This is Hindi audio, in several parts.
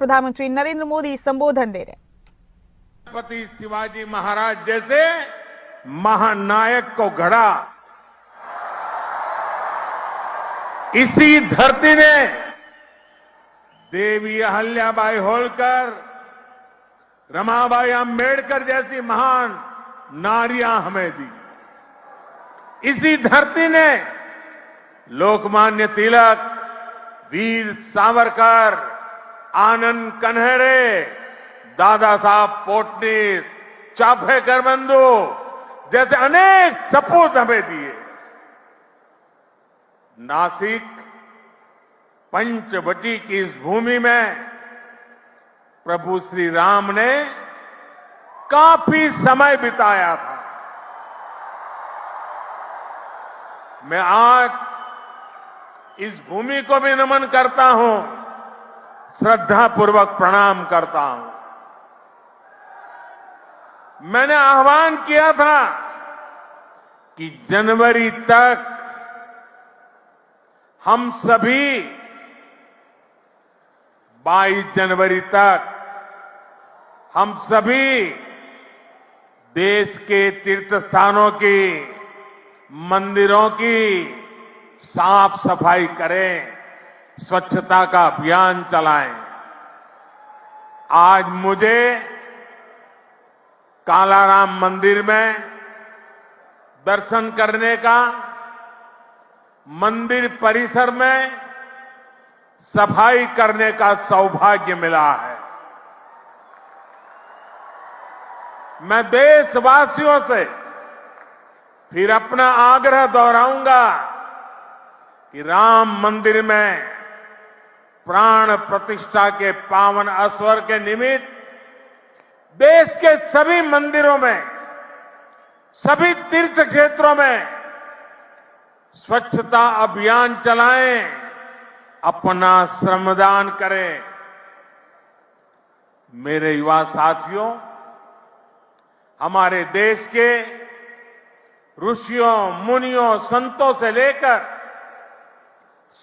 प्रधानमंत्री नरेंद्र मोदी संबोधन दे रहे हैं। छत्रपति शिवाजी महाराज जैसे महानायक को गढ़ा, इसी धरती ने देवी अहल्याबाई होलकर, रमाबाई अंबेडकर जैसी महान नारियां हमें दी। इसी धरती ने लोकमान्य तिलक, वीर सावरकर, आनंद कन्हेरे, दादा साहब पोटनीस, चाफेकर बंधु जैसे अनेक सपूत हमें दिए। नासिक पंचवटी की इस भूमि में प्रभु श्री राम ने काफी समय बिताया था। मैं आज इस भूमि को भी नमन करता हूं, श्रद्धापूर्वक प्रणाम करता हूं। मैंने आह्वान किया था कि जनवरी तक हम सभी 22 जनवरी तक हम सभी देश के तीर्थ स्थानों की, मंदिरों की साफ सफाई करें, स्वच्छता का अभियान चलाएं। आज मुझे कालाराम मंदिर में दर्शन करने का, मंदिर परिसर में सफाई करने का सौभाग्य मिला है। मैं देशवासियों से फिर अपना आग्रह दोहराऊंगा कि राम मंदिर में प्राण प्रतिष्ठा के पावन अवसर के निमित्त देश के सभी मंदिरों में, सभी तीर्थ क्षेत्रों में स्वच्छता अभियान चलाएं, अपना श्रमदान करें। मेरे युवा साथियों, हमारे देश के ऋषियों, मुनियों, संतों से लेकर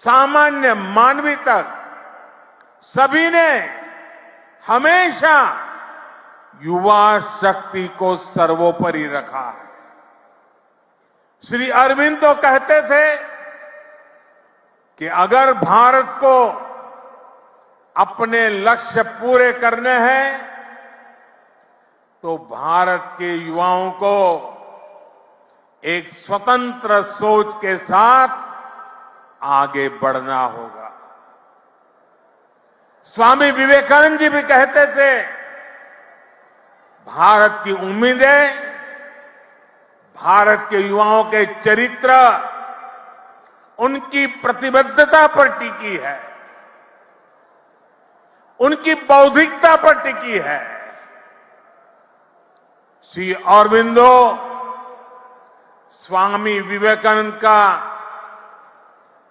सामान्य मानवी तक सभी ने हमेशा युवा शक्ति को सर्वोपरि रखा है। श्री अरविंद तो कहते थे कि अगर भारत को अपने लक्ष्य पूरे करने हैं तो भारत के युवाओं को एक स्वतंत्र सोच के साथ आगे बढ़ना होगा। स्वामी विवेकानंद जी भी कहते थे, भारत की उम्मीदें भारत के युवाओं के चरित्र, उनकी प्रतिबद्धता पर टिकी है, उनकी बौद्धिकता पर टिकी है। श्री अरबिंदो स्वामी विवेकानंद का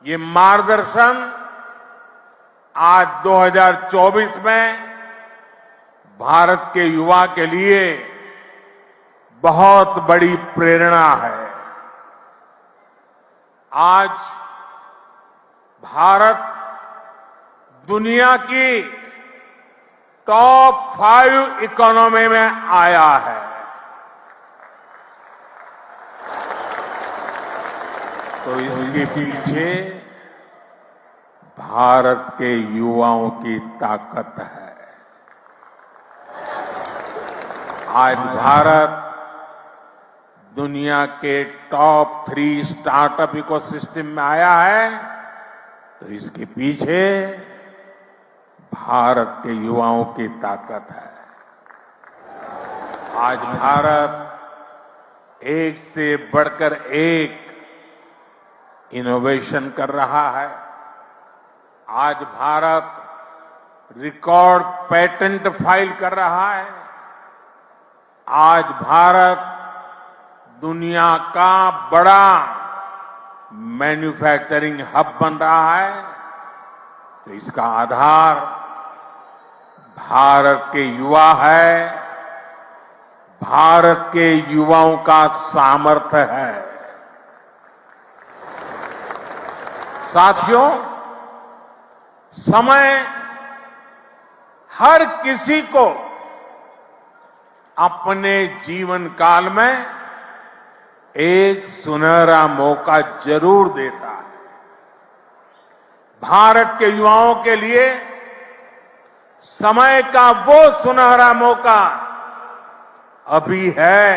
ये मार्गदर्शन आज 2024 में भारत के युवा के लिए बहुत बड़ी प्रेरणा है। आज भारत दुनिया की टॉप 5 इकोनॉमी में आया है। तो इसके पीछे भारत के युवाओं की ताकत है। आज भारत दुनिया के टॉप 3 स्टार्टअप इकोसिस्टम में आया है, तो इसके पीछे भारत के युवाओं की ताकत है। आज भारत एक से बढ़कर एक इनोवेशन कर रहा है। आज भारत रिकॉर्ड पेटेंट फाइल कर रहा है। आज भारत दुनिया का बड़ा मैन्युफैक्चरिंग हब बन रहा है। तो इसका आधार भारत के युवा है, भारत के युवाओं का सामर्थ्य है। साथियों, समय हर किसी को अपने जीवन काल में एक सुनहरा मौका जरूर देता है। भारत के युवाओं के लिए समय का वो सुनहरा मौका अभी है।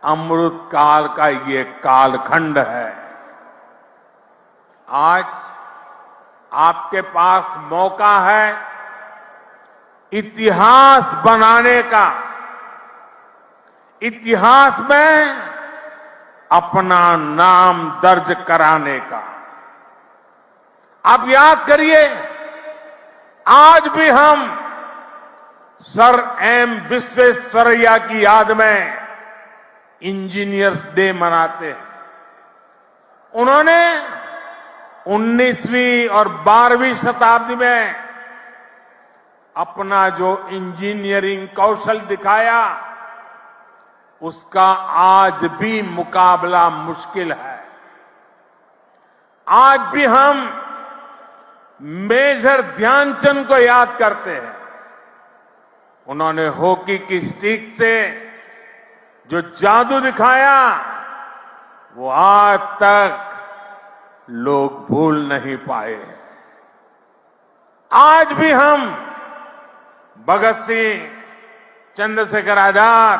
अमृत काल का ये कालखंड है। आज आपके पास मौका है इतिहास बनाने का, इतिहास में अपना नाम दर्ज कराने का। आप याद करिए, आज भी हम सर एम विश्वेश्वरैया की याद में इंजीनियर्स डे मनाते हैं। उन्होंने 19वीं और 12वीं शताब्दी में अपना जो इंजीनियरिंग कौशल दिखाया, उसका आज भी मुकाबला मुश्किल है। आज भी हम मेजर ध्यानचंद को याद करते हैं। उन्होंने हॉकी की स्टिक से जो जादू दिखाया, वो आज तक लोग भूल नहीं पाए। आज भी हम भगत सिंह, चंद्रशेखर आजाद,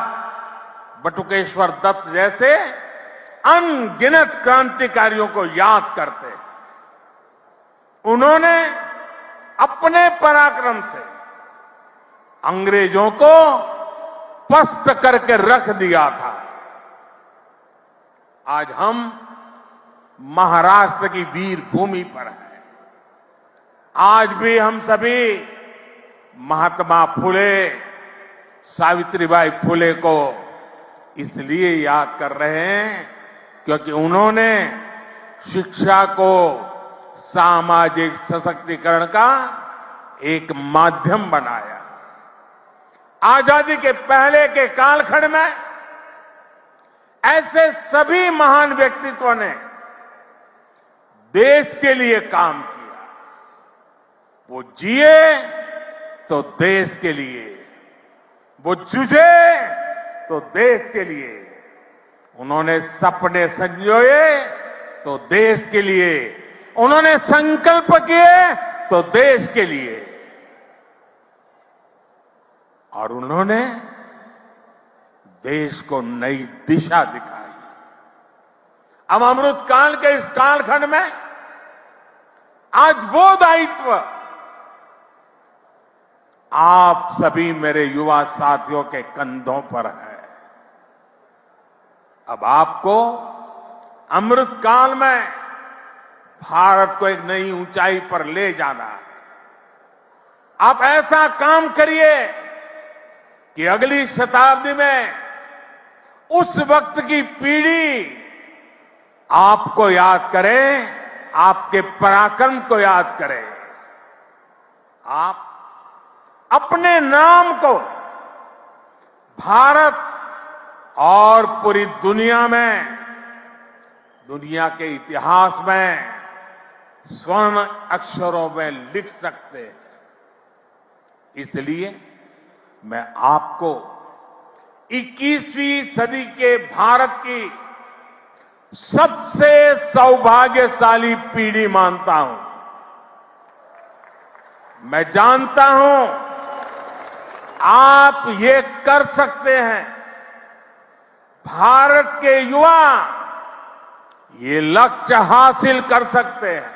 बटुकेश्वर दत्त जैसे अनगिनत क्रांतिकारियों को याद करते हैं। उन्होंने अपने पराक्रम से अंग्रेजों को पस्त करके रख दिया था। आज हम महाराष्ट्र की वीर भूमि पर हैं। आज भी हम सभी महात्मा फुले, सावित्रीबाई फुले को इसलिए याद कर रहे हैं क्योंकि उन्होंने शिक्षा को सामाजिक सशक्तिकरण का एक माध्यम बनाया। आजादी के पहले के कालखंड में ऐसे सभी महान व्यक्तित्वों ने देश के लिए काम किया। वो जिए तो देश के लिए, वो जूझे तो देश के लिए। उन्होंने सपने संजोए तो देश के लिए, उन्होंने संकल्प किए तो देश के लिए, और उन्होंने देश को नई दिशा दिखाई। अब अमृत काल के इस कालखंड में आज वो दायित्व आप सभी मेरे युवा साथियों के कंधों पर है। अब आपको अमृत काल में भारत को एक नई ऊंचाई पर ले जाना है। आप ऐसा काम करिए कि अगली शताब्दी में उस वक्त की पीढ़ी आपको याद करे, आपके पराक्रम को याद करे। आप अपने नाम को भारत और पूरी दुनिया में, दुनिया के इतिहास में स्वर्ण अक्षरों में लिख सकते हैं। इसलिए मैं आपको 21वीं सदी के भारत की सबसे सौभाग्यशाली पीढ़ी मानता हूं। मैं जानता हूं आप ये कर सकते हैं। भारत के युवा ये लक्ष्य हासिल कर सकते हैं।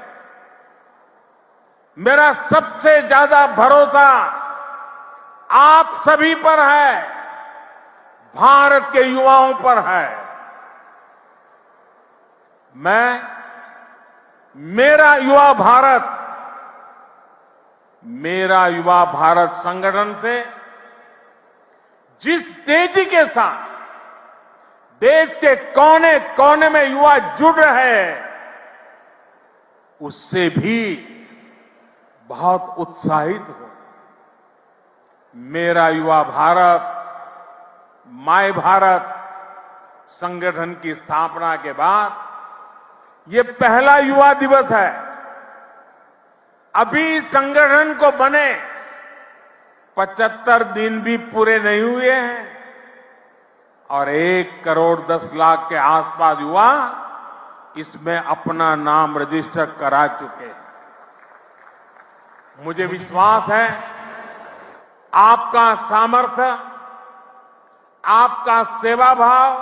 मेरा सबसे ज्यादा भरोसा आप सभी पर है, भारत के युवाओं पर है। मैं मेरा युवा भारत संगठन से जिस तेजी के साथ देश के कोने कोने में युवा जुड़ रहे हैं, उससे भी बहुत उत्साहित हूं। मेरा युवा भारत, माय भारत संगठन की स्थापना के बाद ये पहला युवा दिवस है। अभी संगठन को बने 75 दिन भी पूरे नहीं हुए हैं और 1,10,00,000 के आसपास युवा इसमें अपना नाम रजिस्टर करा चुके हैं। मुझे विश्वास है आपका सामर्थ्य, आपका सेवा भाव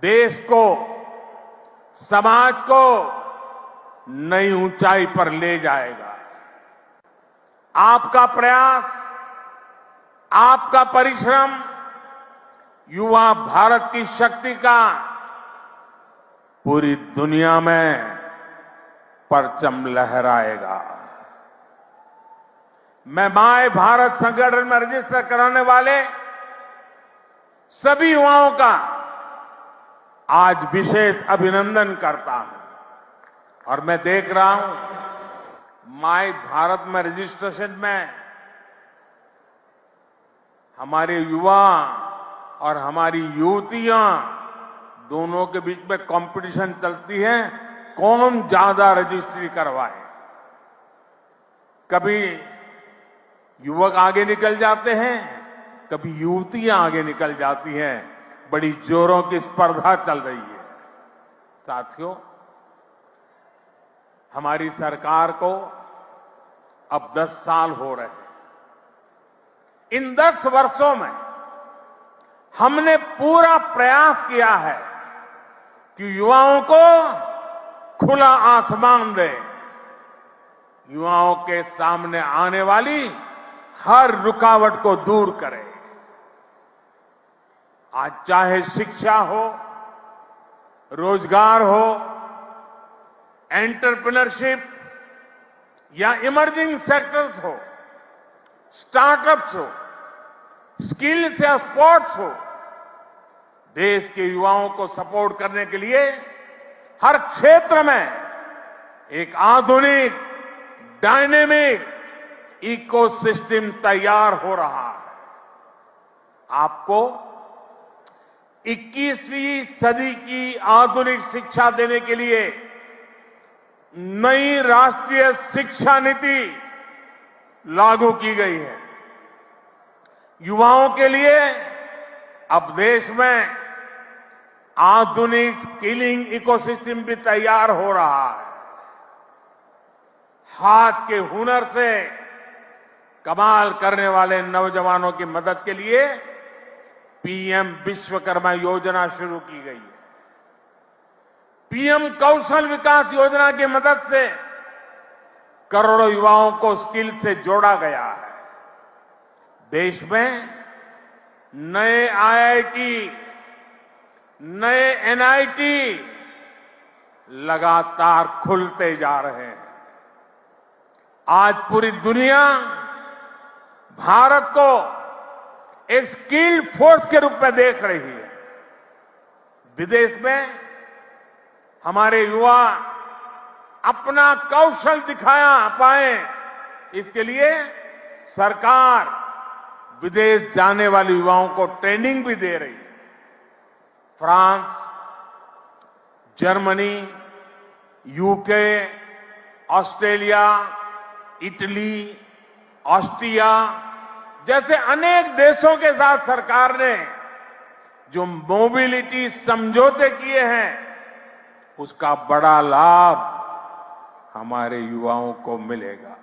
देश को, समाज को नई ऊंचाई पर ले जाएगा। आपका प्रयास, आपका परिश्रम युवा भारत की शक्ति का पूरी दुनिया में परचम लहराएगा। मैं माय भारत संगठन में रजिस्टर कराने वाले सभी युवाओं का आज विशेष अभिनंदन करता हूं और मैं देख रहा हूं माय भारत में रजिस्ट्रेशन में हमारे युवा और हमारी युवतियां दोनों के बीच में कंपटीशन चलती है, कौन ज्यादा रजिस्ट्री करवाए। कभी युवक आगे निकल जाते हैं, कभी युवतियां आगे निकल जाती हैं। बड़ी जोरों की स्पर्धा चल रही है। साथियों, हमारी सरकार को अब 10 साल हो रहे हैं। इन 10 वर्षों में हमने पूरा प्रयास किया है कि युवाओं को खुला आसमान दे, युवाओं के सामने आने वाली हर रुकावट को दूर करें। आज चाहे शिक्षा हो, रोजगार हो, एंटरप्रेन्योरशिप या इमर्जिंग सेक्टर्स हो, स्टार्टअप्स हो, स्किल्स या स्पोर्ट्स हो, देश के युवाओं को सपोर्ट करने के लिए हर क्षेत्र में एक आधुनिक, डायनेमिक इकोसिस्टम तैयार हो रहा है। आपको 21वीं सदी की आधुनिक शिक्षा देने के लिए नई राष्ट्रीय शिक्षा नीति लागू की गई है। युवाओं के लिए अब देश में आधुनिक स्किलिंग इकोसिस्टम भी तैयार हो रहा है। हाथ के हुनर से कमाल करने वाले नौजवानों की मदद के लिए पीएम विश्वकर्मा योजना शुरू की गई है। पीएम कौशल विकास योजना की मदद से करोड़ों युवाओं को स्किल से जोड़ा गया है। देश में नए आईआईटी, नए एनआईटी लगातार खुलते जा रहे हैं। आज पूरी दुनिया भारत को एक स्किल्ड फोर्स के रूप में देख रही है। विदेश में हमारे युवा अपना कौशल दिखाया पाए, इसके लिए सरकार विदेश जाने वाले युवाओं को ट्रेनिंग भी दे रही है। France, Germany, UK, Australia, Italy, Austria जैसे अनेक देशों के साथ सरकार ने जो मोबिलिटी समझौते किए हैं, उसका बड़ा लाभ हमारे युवाओं को मिलेगा।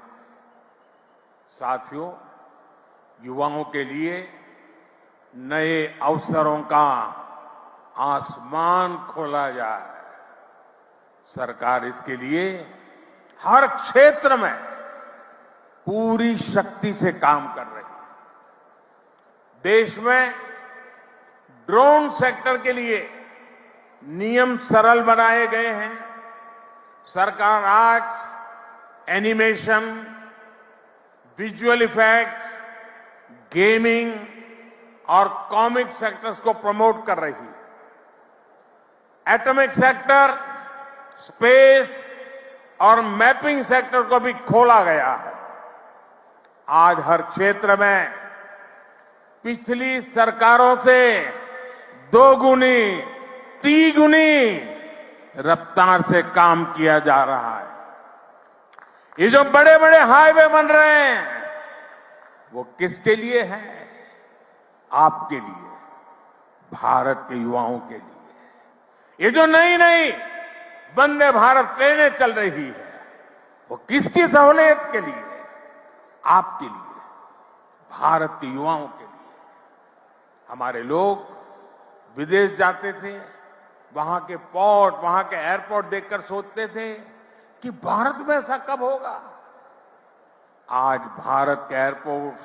साथियों, युवाओं के लिए नए अवसरों का आसमान खोला जाए। सरकार इसके लिए हर क्षेत्र में पूरी शक्ति से काम कर रही है। देश में ड्रोन सेक्टर के लिए नियम सरल बनाए गए हैं। सरकार आज एनिमेशन, विजुअल इफेक्ट्स, गेमिंग और कॉमिक सेक्टर्स को प्रमोट कर रही है। एटॉमिक सेक्टर, स्पेस और मैपिंग सेक्टर को भी खोला गया है। आज हर क्षेत्र में पिछली सरकारों से 2 गुनी, 3 गुनी रफ्तार से काम किया जा रहा है। ये जो बड़े बड़े हाईवे बन रहे हैं, वो किसके लिए है? आपके लिए, भारत के युवाओं के लिए। ये जो नई नई वंदे भारत ट्रेनें चल रही है, वो किसकी सहूलियत के लिए? आपके लिए, भारत के युवाओं के लिए। हमारे लोग विदेश जाते थे, वहां के पोर्ट, वहां के एयरपोर्ट देखकर सोचते थे कि भारत में ऐसा कब होगा। आज भारत के एयरपोर्ट्स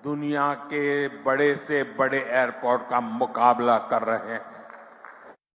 दुनिया के बड़े से बड़े एयरपोर्ट का मुकाबला कर रहे हैं।